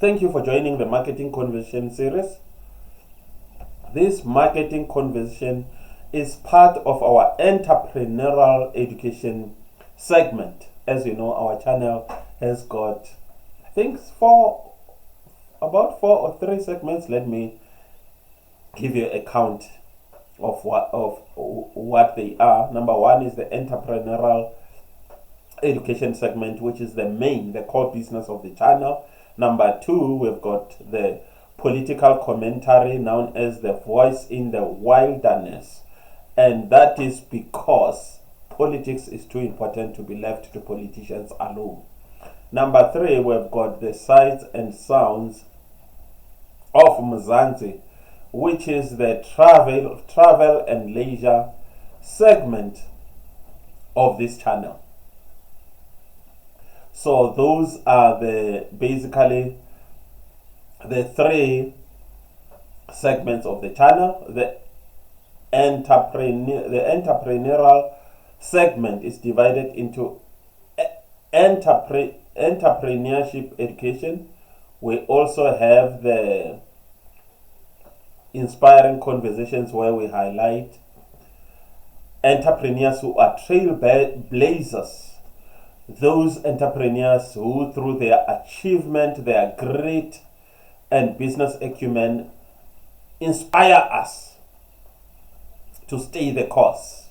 Thank you for joining the Marketing Conversation series. This marketing conversation is part of our Entrepreneurial Education Segment. As you know, our channel has got, I think, about four or three segments. Let me give you a count of what they are. Number one is the Entrepreneurial Education Segment, which is the core business of the channel. Number two, we've got the political commentary known as the voice in the wilderness, and that is because politics is too important to be left to politicians alone. Number three, we've got the sights and sounds of Mzansi, which is the travel and leisure segment of this channel. So those are basically the three segments of the channel. The entrepreneurial segment is divided into entrepreneurship education. We also have the inspiring conversations, where we highlight entrepreneurs who are trailblazers, those entrepreneurs who, through their achievement, their grit and business acumen, inspire us to stay the course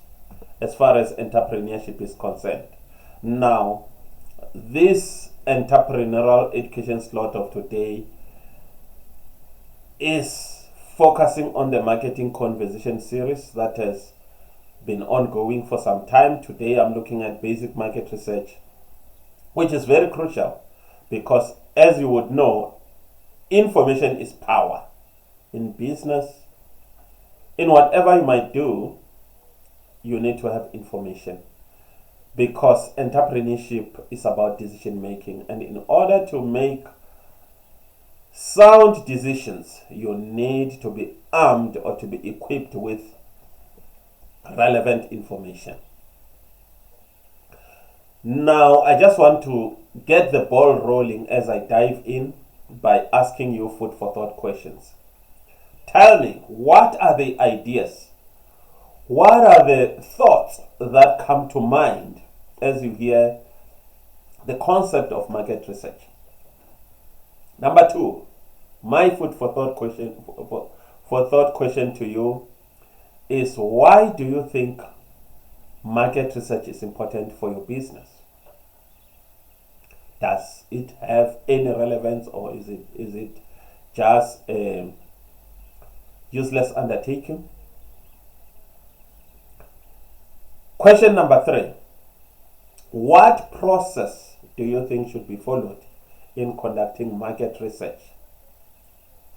as far as entrepreneurship is concerned. Now, this entrepreneurial education slot of today is focusing on the marketing conversation series that has been ongoing for some time. Today I'm looking at basic market research, which is very crucial because, as you would know, information is power. In business, in whatever you might do, you need to have information, because entrepreneurship is about decision making, and in order to make sound decisions, you need to be armed or to be equipped with relevant information. Now, I just want to get the ball rolling as I dive in by asking you food for thought questions. Tell me, what are the ideas? What are the thoughts that come to mind as you hear the concept of market research? Number two, my food for thought question to you is, why do you think market research is important for your business? Does it have any relevance, or is it just a useless undertaking? Question number three, what process do you think should be followed in conducting market research?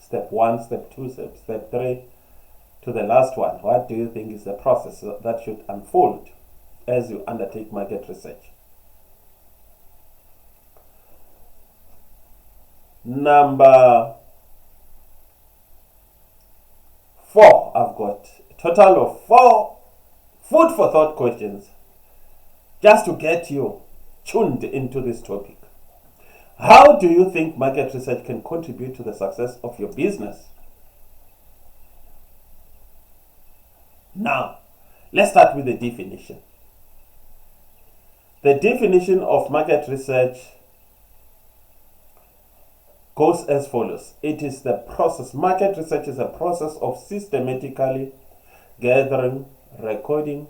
Step one, step two, step three, to the last one. What do you think is the process that should unfold as you undertake market research? Number four, I've got a total of 4 food for thought questions just to get you tuned into this topic. How do you think market research can contribute to the success of your business? Now, let's start with the definition. The definition of market research goes as follows. It is the process. Market research is a process of systematically gathering, recording,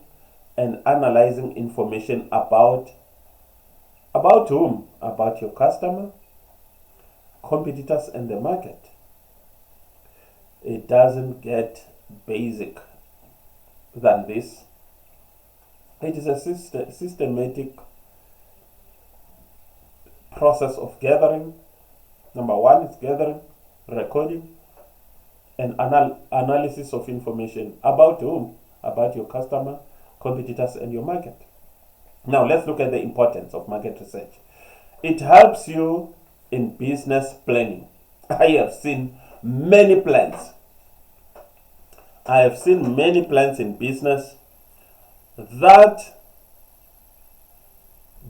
and analyzing information about whom? About your customer, competitors, and the market. It doesn't get basic than this. It is a systematic process of gathering. Number one is gathering, recording, and analysis of information about whom? About your customer, competitors, and your market. Now, let's look at the importance of market research. It helps you in business planning. I have seen many plans. In business that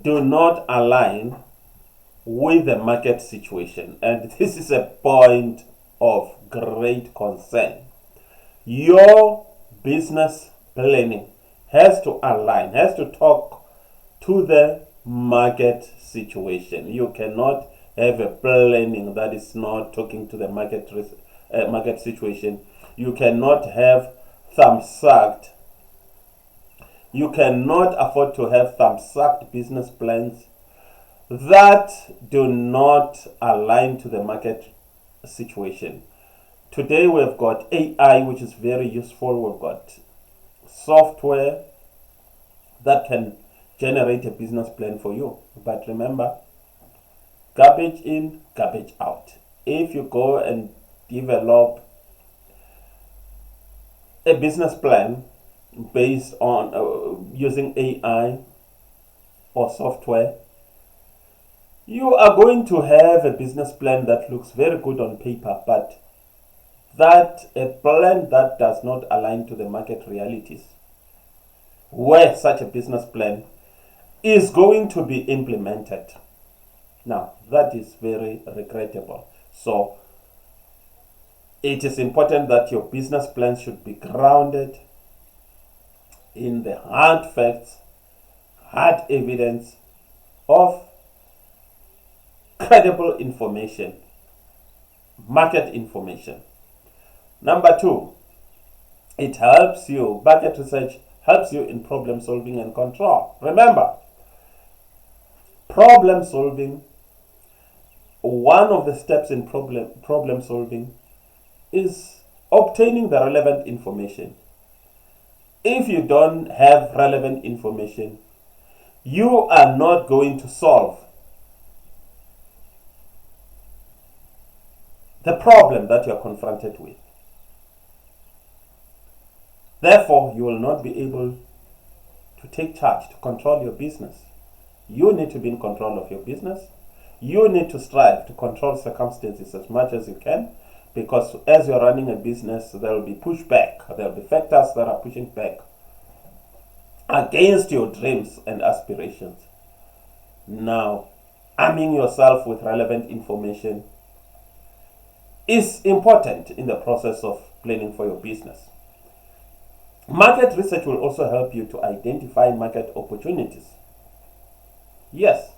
do not align with the market situation, and this is a point of great concern. Your business planning has to align, has to talk to the market situation. You cannot have a planning that is not talking to the market situation. You cannot have thumb-sucked. You cannot afford to have thumb-sucked business plans that do not align to the market situation. Today we've got AI, which is very useful. We've got software that can generate a business plan for you. But remember, garbage in, garbage out. If you go and develop a business plan based on using AI or software, you are going to have a business plan that looks very good on paper, but a plan that does not align to the market realities, where such a business plan is going to be implemented. Now, that is very regrettable. So, it is important that your business plan should be grounded in the hard facts, hard evidence of credible information, market information. Number 2, it helps you, market research helps you in problem solving and control. Remember, problem solving, one of the steps in problem solving is obtaining the relevant information. If you don't have relevant information, you are not going to solve the problem that you are confronted with. Therefore, you will not be able to take charge, to control your business. You need to be in control of your business. You need to strive to control circumstances as much as you can, because as you're running a business, there will be pushback. There will be factors that are pushing back against your dreams and aspirations. Now, arming yourself with relevant information is important in the process of planning for your business. Market research will also help you to identify market opportunities. Yes,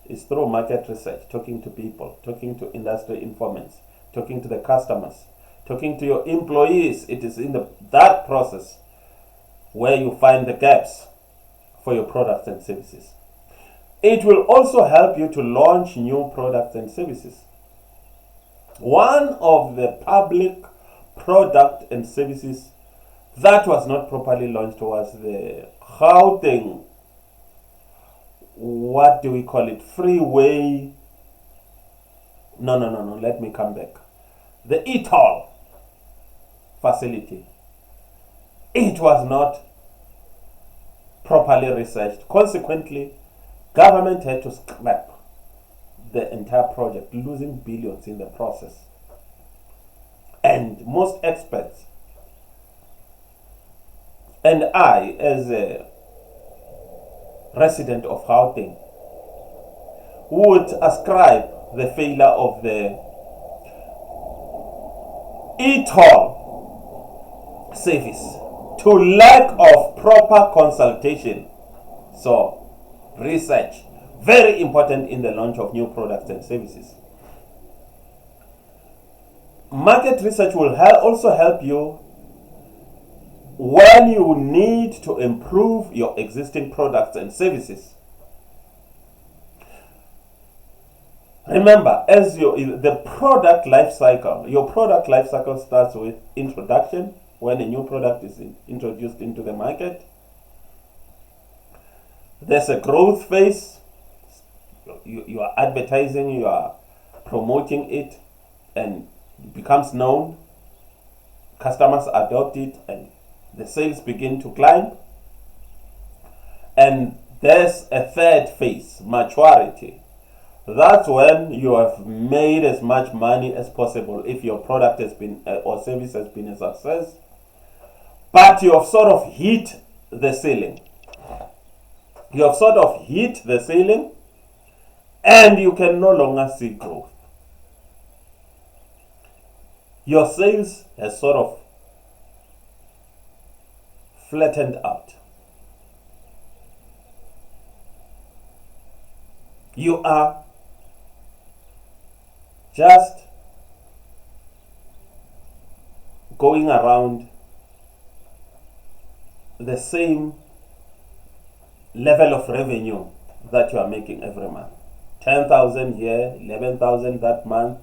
it's through market research, talking to people, talking to industry informants, talking to the customers, talking to your employees. It is in that process where you find the gaps for your products and services. It will also help you to launch new products and services. One of the public product and services that was not properly launched was the Gauteng, what do we call it? Freeway. No, let me come back. The e-toll facility. It was not properly researched. Consequently, government had to scrap the entire project, losing billions in the process. And most experts, and I, as a resident of Gauteng, would ascribe the failure of the e-toll service to lack of proper consultation. So, research, very important in the launch of new products and services. Market research will also help you when you need to improve your existing products and services. Remember, as the product life cycle, your product life cycle starts with introduction, when a new product is introduced into the market. There's a growth phase. You are advertising, you are promoting it, and it becomes known. Customers adopt it, and the sales begin to climb. And there's a third phase, maturity. That's when you have made as much money as possible if your product has been or service has been a success, but you have sort of hit the ceiling. You have sort of hit the ceiling, and you can no longer see growth. Your sales has sort of flattened out. You are just going around the same level of revenue that you are making every month. 10,000 here, 11,000 that month,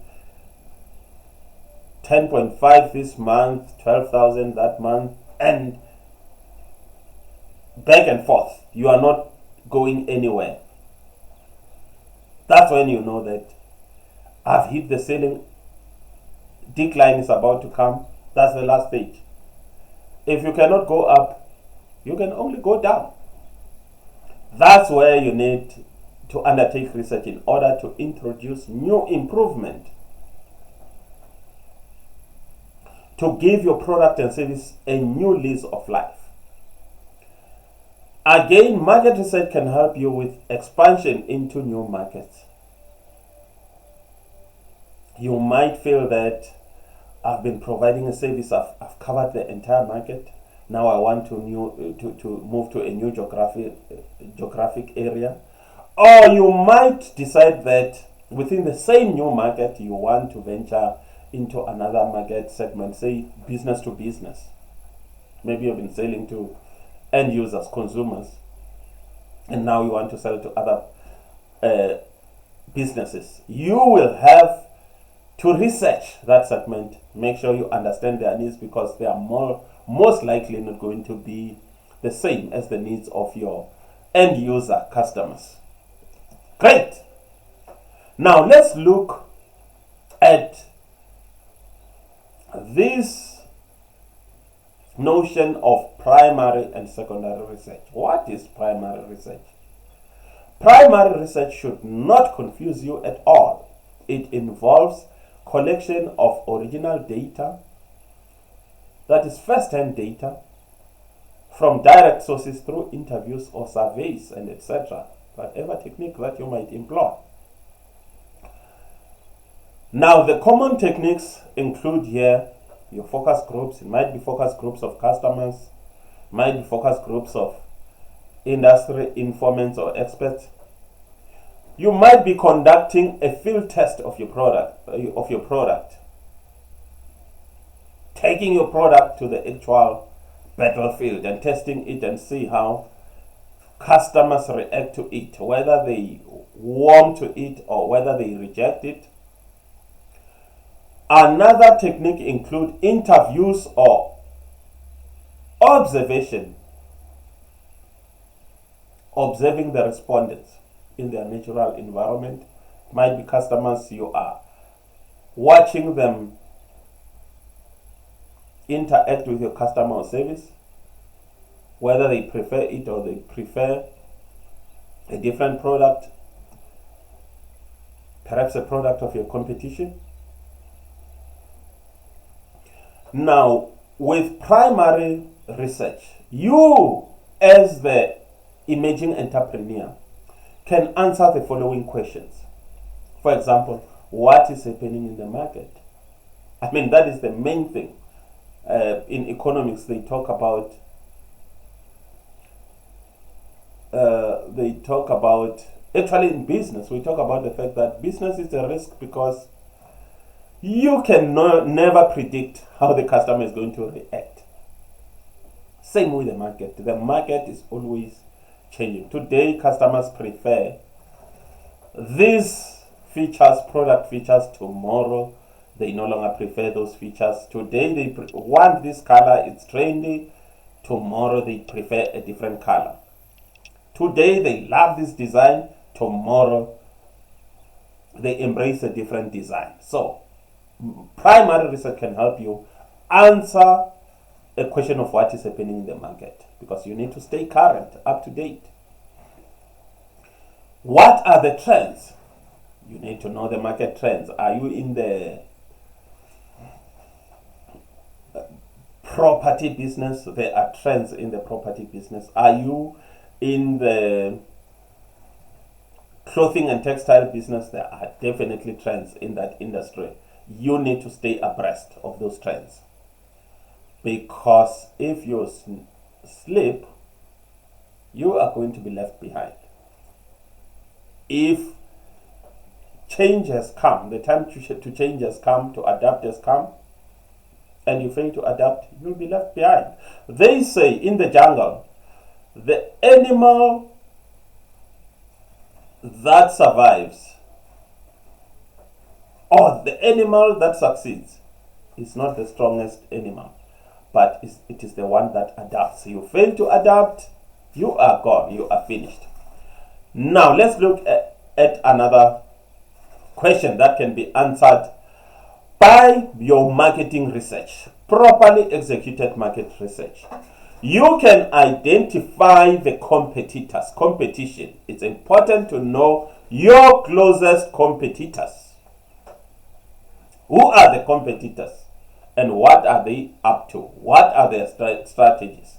10.5 this month, 12,000 that month, and back and forth. You are not going anywhere. That's when you know that I've hit the ceiling. Decline is about to come. That's the last stage. If you cannot go up, you can only go down. That's where you need to undertake research in order to introduce new improvement to give your product and service a new lease of life. Again, market research can help you with expansion into new markets. You might feel that I've been providing a service, I've covered the entire market. Now I want to move to a new geographic area. Or you might decide that within the same new market you want to venture into another market segment, say business to business. Maybe you've been selling to end users, consumers, and now you want to sell to other businesses. You will have to research that segment, make sure you understand their needs, because they are most likely not going to be the same as the needs of your end user customers. Great. Now let's look at this notion of primary and secondary research. What is primary research? Primary research should not confuse you at all. It involves collection of original data, that is first-hand data, from direct sources through interviews or surveys and etc. Whatever technique that you might employ. Now, the common techniques include here your focus groups. It might be focus groups of customers, might be focus groups of industry informants or experts. You might be conducting a field test of your product, taking your product to the actual battlefield and testing it and see how customers react to it, whether they warm to it or whether they reject it. Another technique includes interviews or observation, observing the respondents in their natural environment. Might be customers, you are watching them interact with your customer or service, whether they prefer it or they prefer a different product, perhaps a product of your competition. Now, with primary research, you as the emerging entrepreneur can answer the following questions. For example, what is happening in the market? I mean, that is the main thing. In economics, they talk about actually in business, we talk about the fact that business is a risk because you can never predict how the customer is going to react. Same with the market. The market is always changing. Today, customers prefer these features, product features. Tomorrow, they no longer prefer those features. Today, they want this color, it's trendy. Tomorrow, they prefer a different color. Today, they love this design. Tomorrow, they embrace a different design. So, primary research can help you answer a question of what is happening in the market, because you need to stay current, up to date. What are the trends? You need to know the market trends. Are you in the property business? There are trends in the property business. Are you in the clothing and textile business, there are definitely trends in that industry. You need to stay abreast of those trends, because if you slip, you are going to be left behind. If change has come, the time to change has come, to adapt has come, and you fail to adapt, you'll be left behind. They say in the jungle, the animal that survives, or the animal that succeeds, is not the strongest animal, but it is the one that adapts. You fail to adapt, you are gone, you are finished. Now let's look at another question that can be answered by your marketing research. Properly executed market research, you can identify the competition. It's important to know your closest competitors. Who are the competitors and what are they up to? What are their strategies?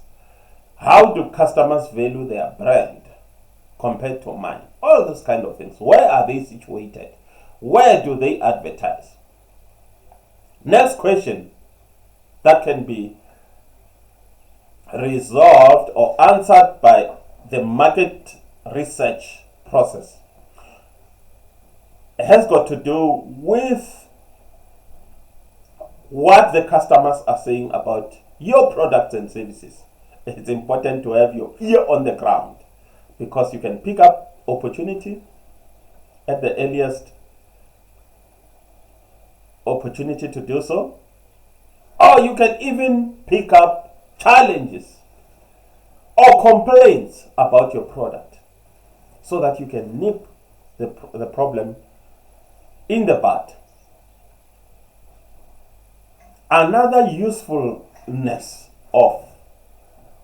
How do customers value their brand compared to mine? All those kind of things. Where are they situated? Where do they advertise? Next question that can be resolved or answered by the market research process has got to do with what the customers are saying about your products and services. It's important to have your ear on the ground, because you can pick up opportunity at the earliest opportunity to do so, or you can even pick up challenges or complaints about your product so that you can nip the problem in the bud. Another usefulness of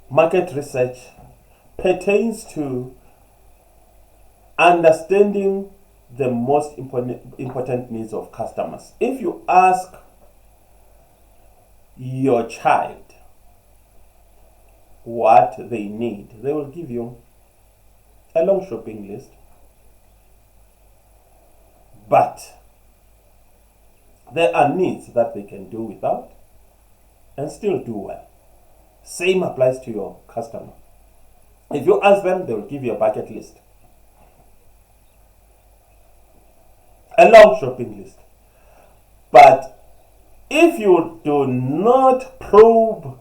market research pertains to understanding the most important needs of customers. If you ask your child what they need, they will give you a long shopping list. But there are needs that they can do without and still do well. Same applies to your customer. If you ask them, they will give you a bucket list, a long shopping list. But if you do not probe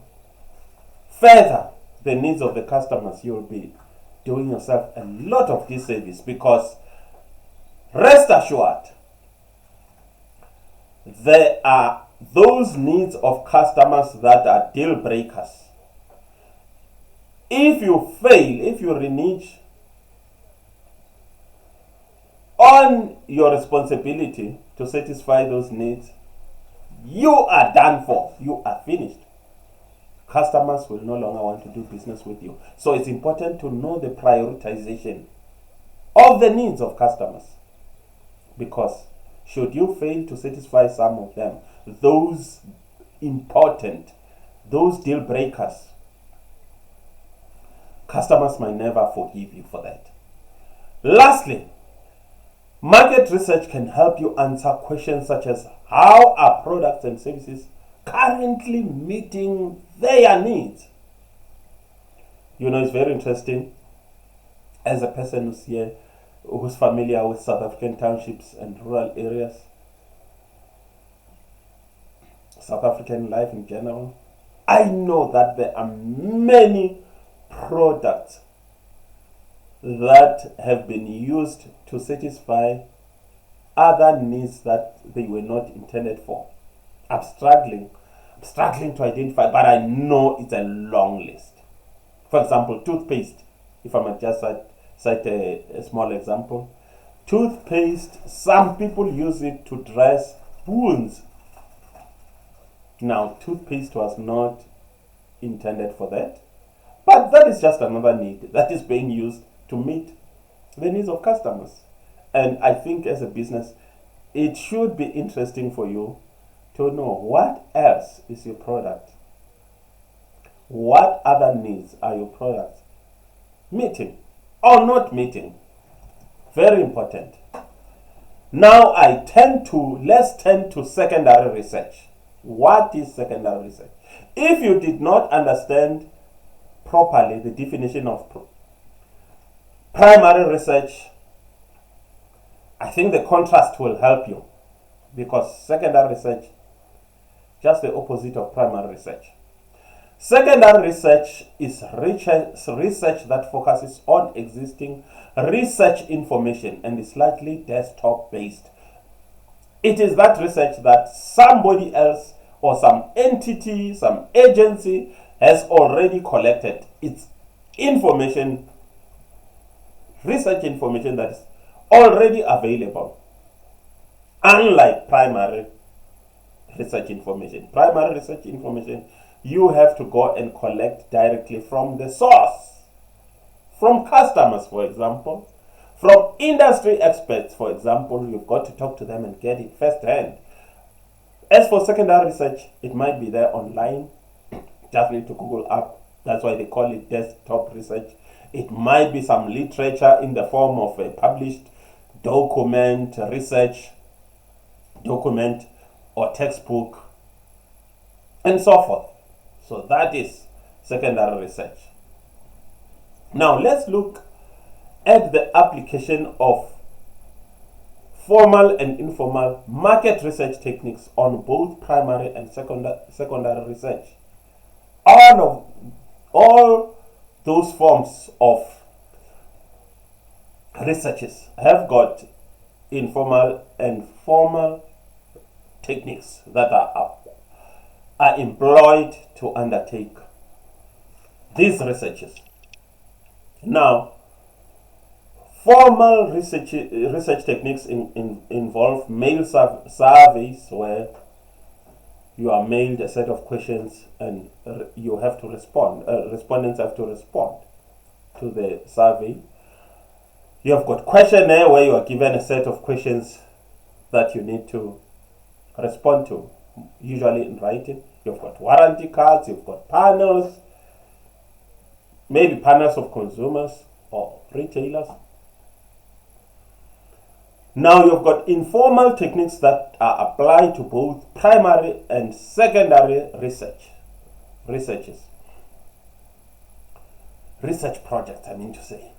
further the needs of the customers, you'll be doing yourself a lot of disservice, because rest assured, there are those needs of customers that are deal breakers. If you fail, if you renege on your responsibility to satisfy those needs, you are done for. You are finished. Customers will no longer want to do business with you. So it's important to know the prioritization of the needs of customers, because should you fail to satisfy some of them, those important, those deal breakers, customers might never forgive you for that. Lastly, market research can help you answer questions such as, how are products and services currently meeting their needs? You know, it's very interesting, as a person who's here, who's familiar with South African townships and rural areas, South African life in general, I know that there are many products that have been used to satisfy other needs that they were not intended for. I'm struggling to identify, but I know it's a long list. For example, toothpaste, if I might just cite a small example. Toothpaste, some people use it to dress wounds. Now, toothpaste was not intended for that, but that is just another need that is being used to meet the needs of customers. And I think as a business, it should be interesting for you to know what else is your product. What other needs are your products meeting or not meeting? Very important. Now let's turn to secondary research. What is secondary research? If you did not understand properly the definition of primary research, I think the contrast will help you, because secondary research, just the opposite of primary research. Secondary research is research that focuses on existing research information and is largely desktop based. It is that research that somebody else or some entity, some agency has already collected. It's information, research information that is already available. Unlike primary research information. Primary research information, you have to go and collect directly from the source. From customers, for example. From industry experts, for example. You've got to talk to them and get it firsthand. As for secondary research, it might be there online. Just need to Google up. That's why they call it desktop research. It might be some literature in the form of a published document, research document, or textbook, and so forth. So that is secondary research. Now let's look at the application of formal and informal market research techniques on both primary and secondary research. All those forms of researches have got informal and formal techniques that are employed to undertake these researches. Now, formal research techniques involve mail surveys, where you are mailed a set of questions and you have to respond. Respondents have to respond to the survey. You have got questionnaire, where you are given a set of questions that you need to respond to, usually in writing. You've got warranty cards, you've got panels, maybe panels of consumers or retailers. Now you've got informal techniques that are applied to both primary and secondary research projects, I mean to say.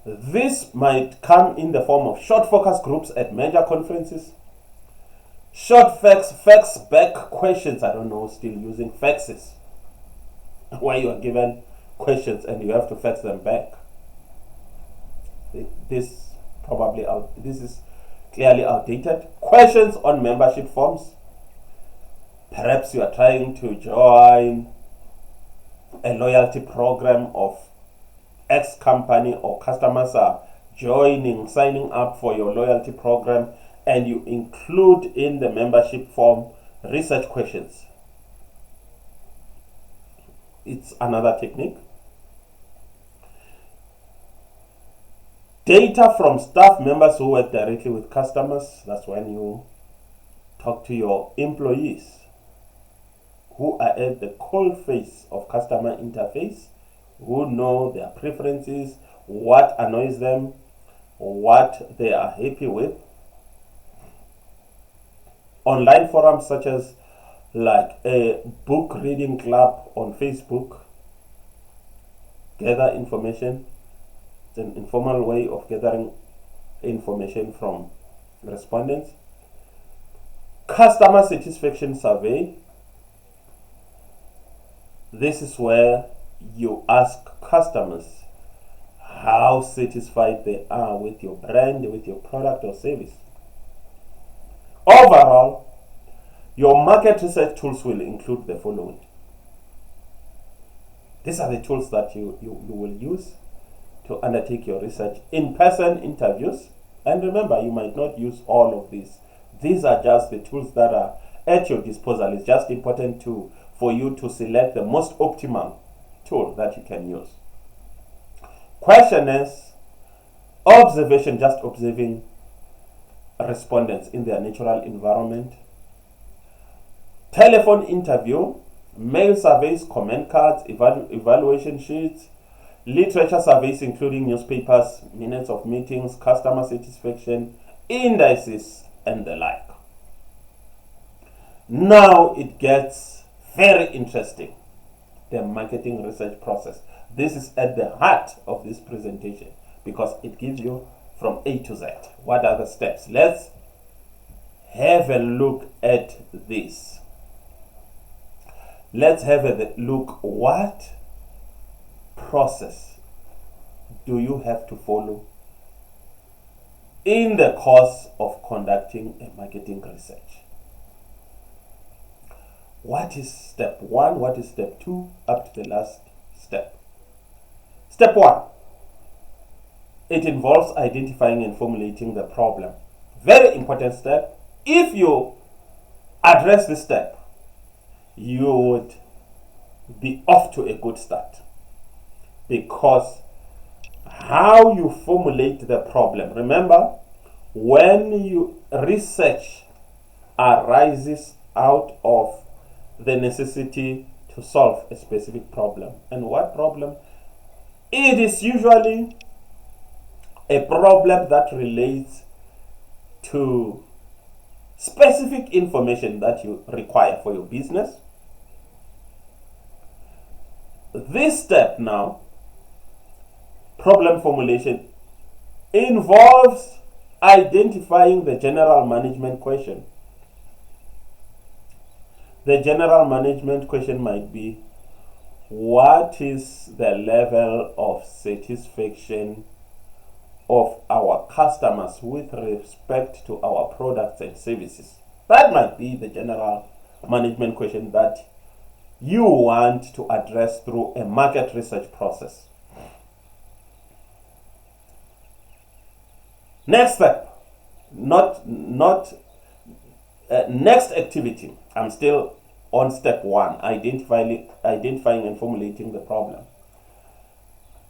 This might come in the form of short focus groups at major conferences, short fax back questions, I don't know, still using faxes, where you are given questions and you have to fax them back. This is clearly outdated. Questions on membership forms. Perhaps you are trying to join a loyalty program of X company, or customers are signing up for your loyalty program, and you include in the membership form research questions. It's another technique. Data from staff members who work directly with customers. That's when you talk to your employees who are at the coalface of customer interface, who know their preferences, what annoys them, what they are happy with. Online forums such as like a book reading club on Facebook gather information. It's an informal way of gathering information from respondents. Customer satisfaction survey. This is where you ask customers how satisfied they are with your brand, with your product or service. Overall, your market research tools will include the following. These are the tools that you will use to undertake your research. In-person interviews. And remember, you might not use all of these. These are just the tools that are at your disposal. It's just important for you to select the most optimal tool that you can use. Questionnaires, observation, just observing respondents in their natural environment. Telephone interview, mail surveys, comment cards, evaluation sheets, literature surveys including newspapers, minutes of meetings, customer satisfaction, indices, and the like. Now it gets very interesting, the marketing research process. This is at the heart of this presentation because it gives you from A to Z. What are the steps? Let's have a look at this. Let's have a look. What process do you have to follow in the course of conducting a marketing research? What is step 1? What is step 2? Up to the last step. Step 1. It involves identifying and formulating the problem. Very important step. If you address this step, you would be off to a good start. Because how you formulate the problem. Remember, when you research arises out of the necessity to solve a specific problem. And what problem? It is usually a problem that relates to specific information that you require for your business. This step now, problem formulation, involves identifying the general management question. The general management question might be, what is the level of satisfaction of our customers with respect to our products and services? That might be the general management question that you want to address through a market research process. Next step, next activity. I'm still on step 1, identifying and formulating the problem.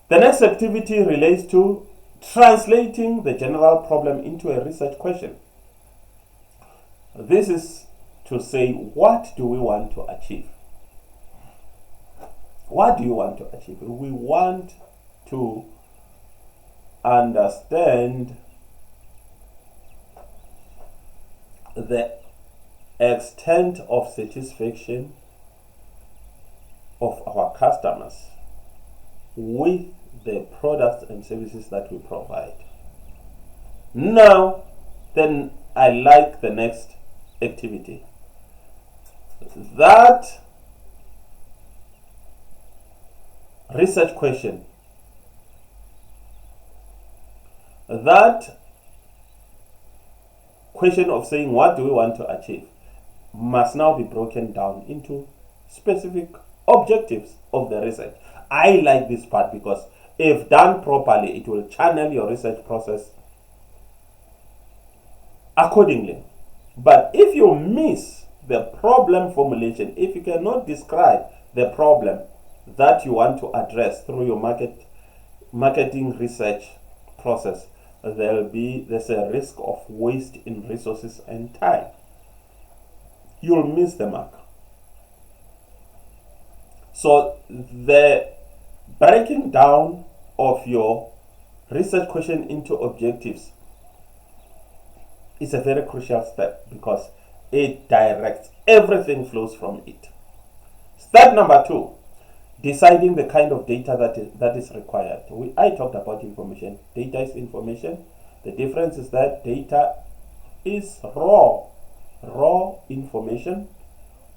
The next activity relates to translating the general problem into a research question. This is to say, what do we want to achieve? What do you want to achieve? We want to understand the extent of satisfaction of our customers with the products and services that we provide. Now, then I like the next activity. That research question, that question of saying what do we want to achieve, must now be broken down into specific objectives of the research. I like this part because if done properly, it will channel your research process accordingly. But if you miss the problem formulation, if you cannot describe the problem that you want to address through your marketing research process, there's a risk of waste in resources and time. You'll miss the mark. So the breaking down of your research question into objectives is a very crucial step because it directs, everything flows from it. Step number 2, deciding the kind of data that is required. I talked about information. Data is information. The difference is that data is raw information,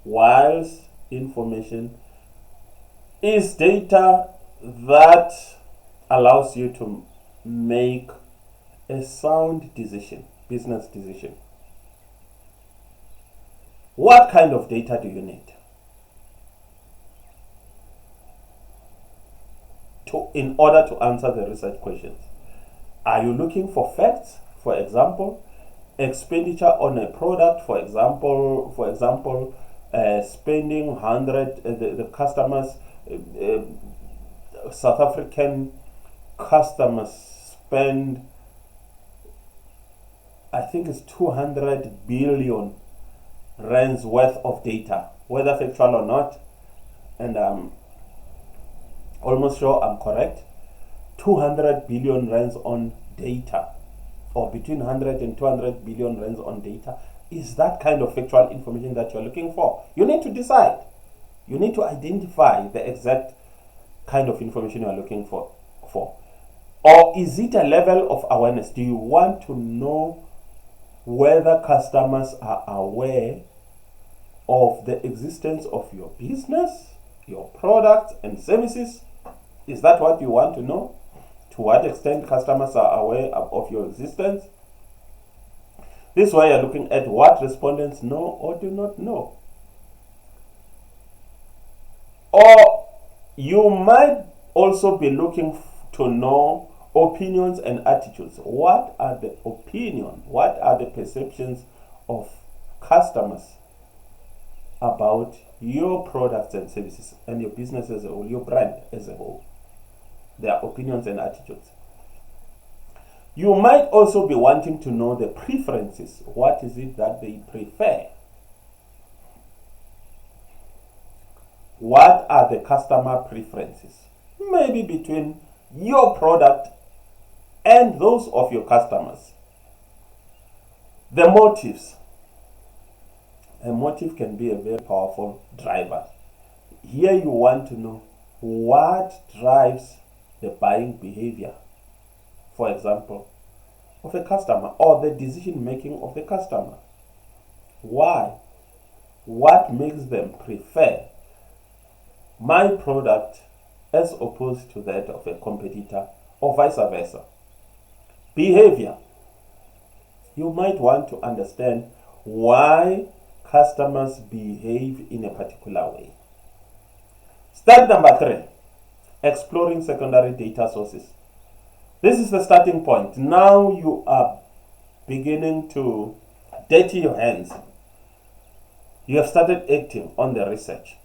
whilst information is data that allows you to make a sound decision, business decision. What kind of data do you need in order to answer the research questions? Are you looking for facts? For example, expenditure on a product. For example, spending 100. The customers, South African customers spend, I think it's 200 billion rands worth of data, whether factual or not. And almost sure I'm correct, 200 billion rands on data, or between 100 and 200 billion rands on data. Is that kind of factual information that you're looking for? You need to decide. You need to identify the exact kind of information you're looking for. Or is it a level of awareness? Do you want to know whether customers are aware of the existence of your business, your products and services? Is that what you want to know? To what extent customers are aware of your existence? This way you're looking at what respondents know or do not know. Or you might also be looking to know opinions and attitudes. What are the opinions? What are the perceptions of customers about your products and services and your business as a whole, your brand as a whole? Their opinions and attitudes. You might also be wanting to know the preferences. What is it that they prefer? What are the customer preferences? Maybe between your product and those of your customers. The motives. A motive can be a very powerful driver. Here you want to know what drives the buying behavior, for example, of a customer, or the decision making of the customer. Why? What makes them prefer my product as opposed to that of a competitor, or vice versa? Behavior. You might want to understand why customers behave in a particular way. Step number 3, exploring secondary data sources. This is the starting point. Now you are beginning to dirty your hands. You have started acting on the research,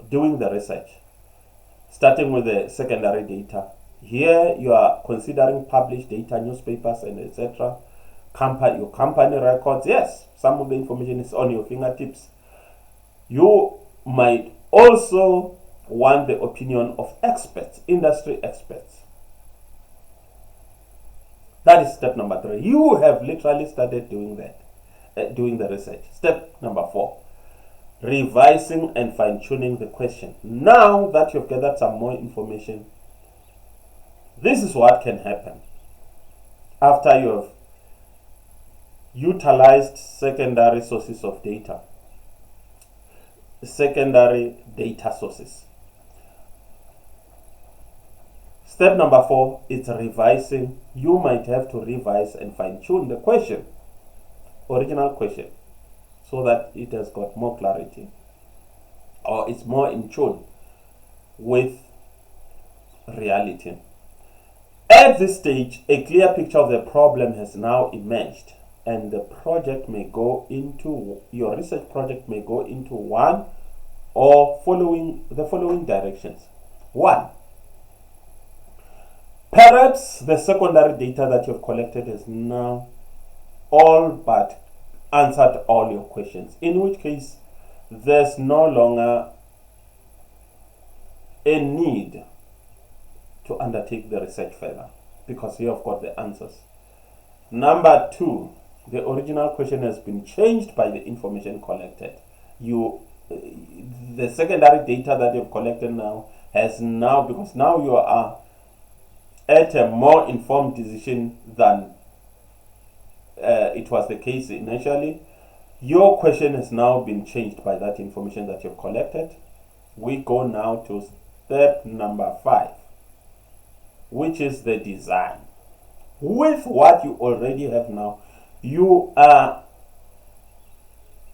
doing the research, starting with the secondary data. Here you are considering published data, newspapers and etc. Your company records. Yes, some of the information is on your fingertips. You might also want the opinion of experts, industry experts. That is step number 3. You have literally started doing that, doing the research. Step number 4, revising and fine-tuning the question. Now that you've gathered some more information, this is what can happen after you have utilized secondary sources of data, secondary data sources. Step number 4 is revising. You might have to revise and fine-tune the question, original question, so that it has got more clarity, or it's more in tune with reality. At this stage, a clear picture of the problem has now emerged, and the project may go into, your research project may go into one or the following directions. 1, perhaps the secondary data that you've collected has now all but answered all your questions, in which case there's no longer a need to undertake the research further, because you have got the answers. Number 2, the original question has been changed by the information collected. The secondary data that you've collected now has now, because now you are at a more informed decision than it was the case initially. Your question has now been changed by that information that you've collected. We go now to step number 5, which is the design. With what you already have now, you are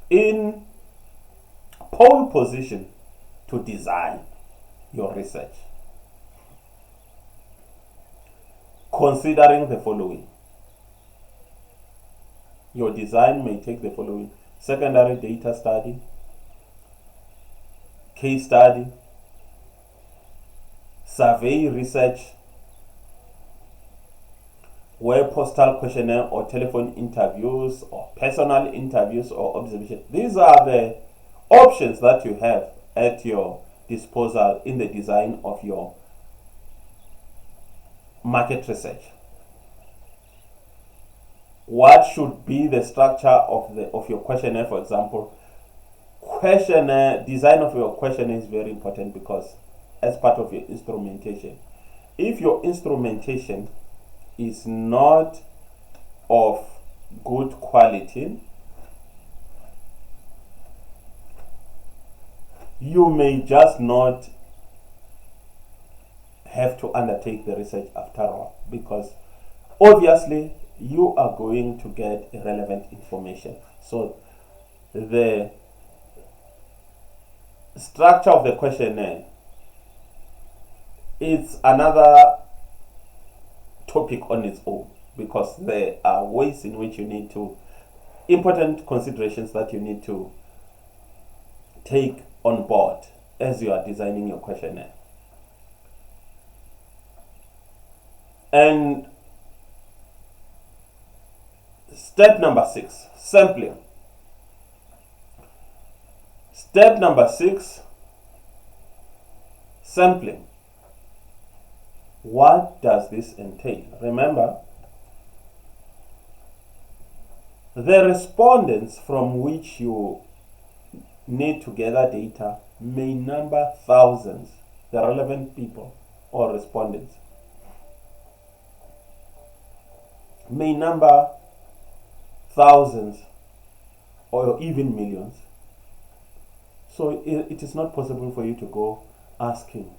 in pole position to design your research, considering the following. Your design may take the following: secondary data study, case study, survey research, web postal questionnaire or telephone interviews or personal interviews or observation. These are the options that you have at your disposal in the design of your market research. What should be the structure of your questionnaire, for example? Questionnaire design of your questionnaire is very important because as part of your instrumentation, if your instrumentation is not of good quality, you may just not have to undertake the research after all, because obviously you are going to get irrelevant information. So the structure of the questionnaire is another topic on its own, because there are ways in which you need to, important considerations that you need to take on board as you are designing your questionnaire. And step number 6, sampling. Step number 6, sampling. What does this entail? Remember, the respondents from which you need to gather data may number thousands, the relevant people or respondents may number thousands or even millions. So it is not possible for you to go asking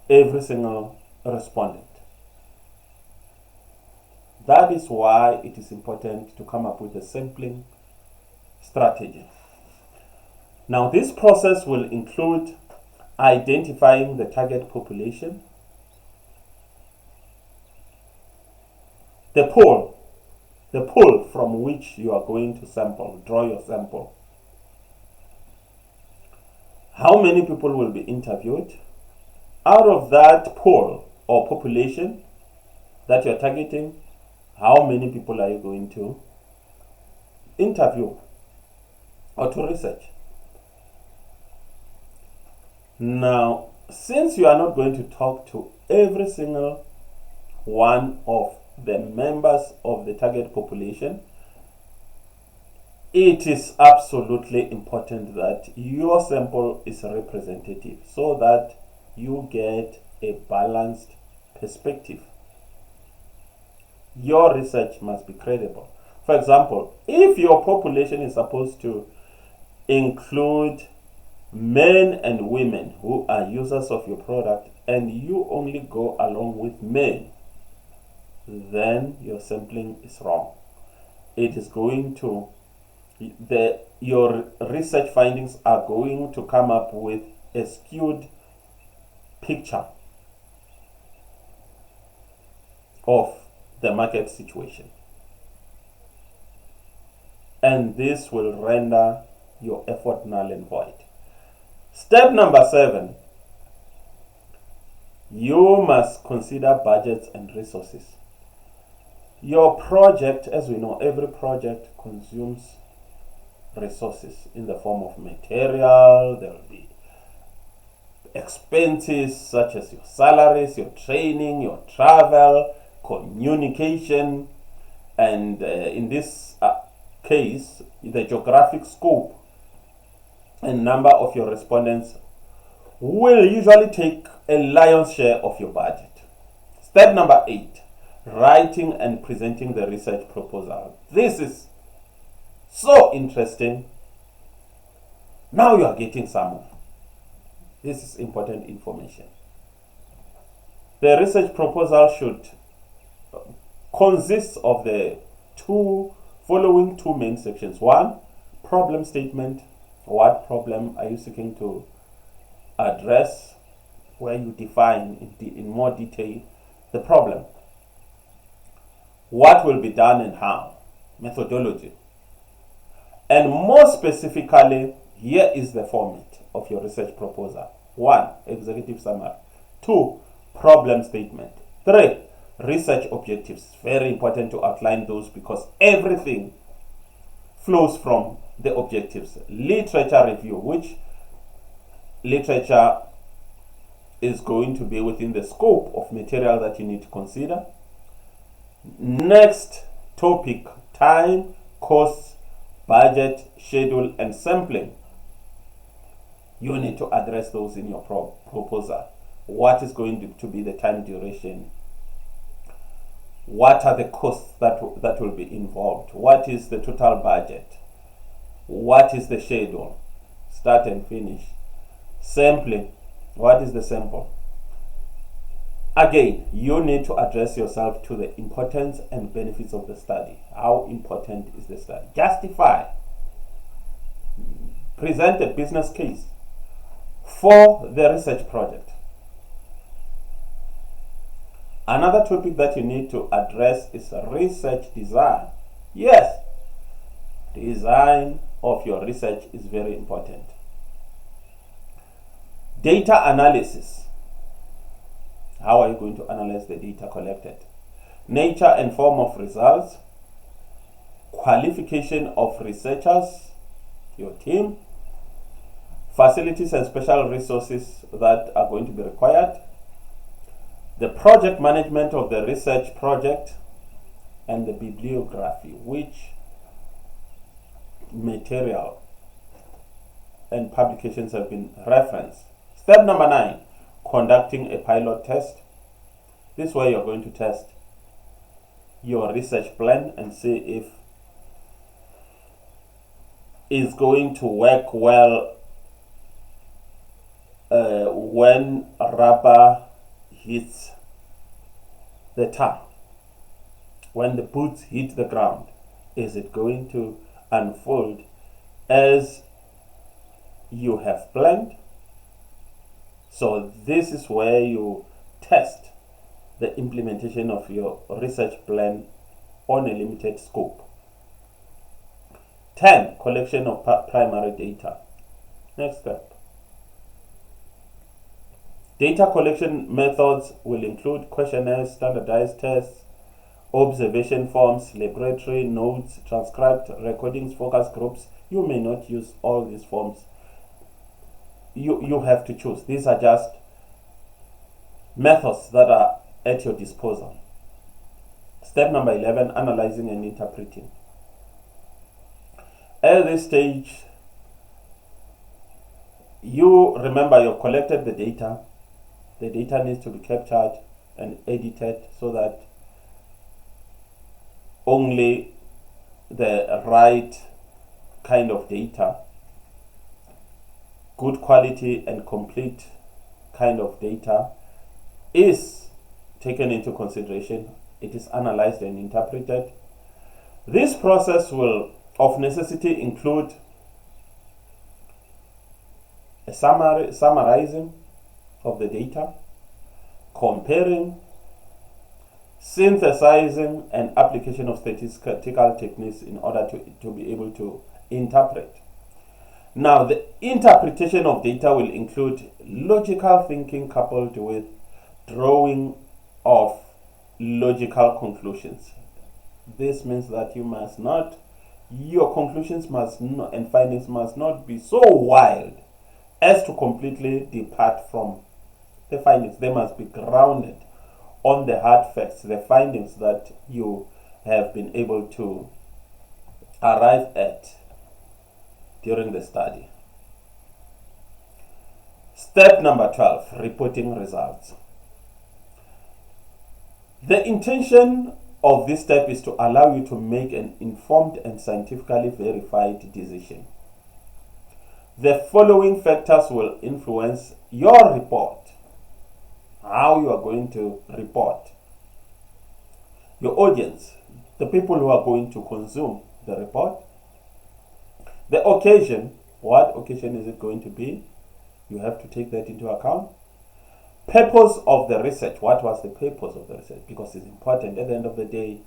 every single respondent. That is why it is important to come up with a sampling strategy. Now, this process will include identifying the target population, the pool from which you are going to sample, draw your sample. How many people will be interviewed? Out of that pool or population that you're targeting, how many people are you going to interview or to research? Now, since you are not going to talk to every single one of the members of the target population, it is absolutely important that your sample is representative so that you get a balanced perspective. Your research must be credible. For example, if your population is supposed to include men and women who are users of your product and you only go along with men, then your sampling is wrong. It is going to, your research findings are going to come up with a skewed picture of the market situation. And this will render your effort null and void. Step number 7, you must consider budgets and resources. Your project, as we know, every project consumes resources in the form of material. There will be expenses such as your salaries, your training, your travel, communication, and in this case, the geographic scope and number of your respondents will usually take a lion's share of your budget. Step number 8, writing and presenting the research proposal. This is so interesting. Now you are getting somewhere. This is important information. The research proposal should consist of the following two main sections. 1, problem statement. What problem are you seeking to address, where you define in more detail the problem. What will be done and how, methodology. And more specifically, here is the format of your research proposal. 1, executive summary. 2, problem statement. 3, research objectives. Very important to outline those because everything flows from the objectives. Literature review. Which literature is going to be within the scope of material that you need to consider. Next topic, time, costs, budget, schedule, and sampling. You need to address those in your proposal. What is going to be the time duration? What are the costs that will be involved? What is the total budget? What is the schedule? Start and finish. Sampling. What is the sample? Again, you need to address yourself to the importance and benefits of the study. How important is the study? Justify. Present a business case for the research project. Another topic that you need to address is research design. Yes, design of your research is very important. Data analysis. How are you going to analyze the data collected? Nature and form of results. Qualification of researchers, your team. Facilities and special resources that are going to be required. The project management of the research project, and the bibliography, which material and publications have been referenced. Step number 9, conducting a pilot test. This is where you're going to test your research plan and see if it's going to work well when rubber hits the tar. When the boots hit the ground, is it going to unfold as you have planned? So this is where you test the implementation of your research plan on a limited scope. 10. Collection of primary data. Next step. Data collection methods will include questionnaires, standardized tests, observation forms, laboratory notes, transcribed recordings, focus groups. You may not use all these forms. You have to choose. These are just methods that are at your disposal. Step number 11, analyzing and interpreting. At this stage, you remember you've collected the data. The data needs to be captured and edited so that only the right kind of data, good quality and complete kind of data, is taken into consideration. It is analyzed and interpreted. This process will of necessity include a summarizing of the data, comparing, synthesizing, and application of statistical techniques in order to be able to interpret. Now, the interpretation of data will include logical thinking coupled with drawing of logical conclusions. This means that your conclusions and findings must not be so wild as to completely depart from the findings. They must be grounded on the hard facts, the findings that you have been able to arrive at during the study. Step number 12, reporting results. The intention of this step is to allow you to make an informed and scientifically verified decision. The following factors will influence your report. How you are going to report. Your audience, the people who are going to consume the report. The occasion, what occasion is it going to be? You have to take that into account. Purpose of the research, what was the purpose of the research? Because it's important at the end of the day,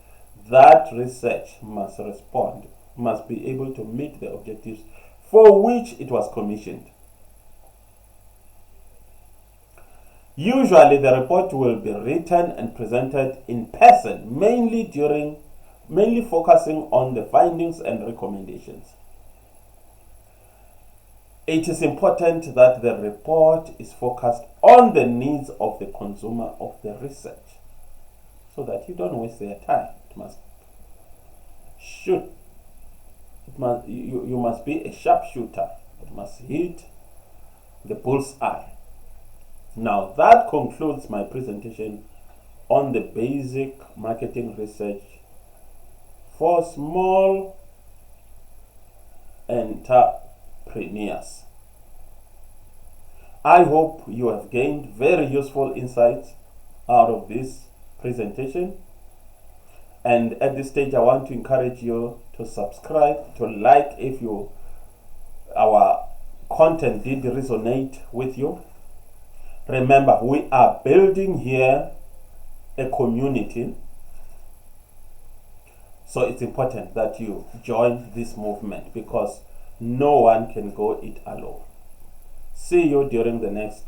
that research must be able to meet the objectives for which it was commissioned. Usually the report will be written and presented in person, mainly focusing on the findings and recommendations. It is important that the report is focused on the needs of the consumer of the research so that you don't waste their time. You must be a sharpshooter. It must hit the bull's eye. Now that concludes my presentation on the basic marketing research for small entrepreneurs. I hope you have gained very useful insights out of this presentation. And at this stage, I want to encourage you to subscribe, to like if our content did resonate with you. Remember, we are building here a community. So it's important that you join this movement because no one can go it alone. See you during the next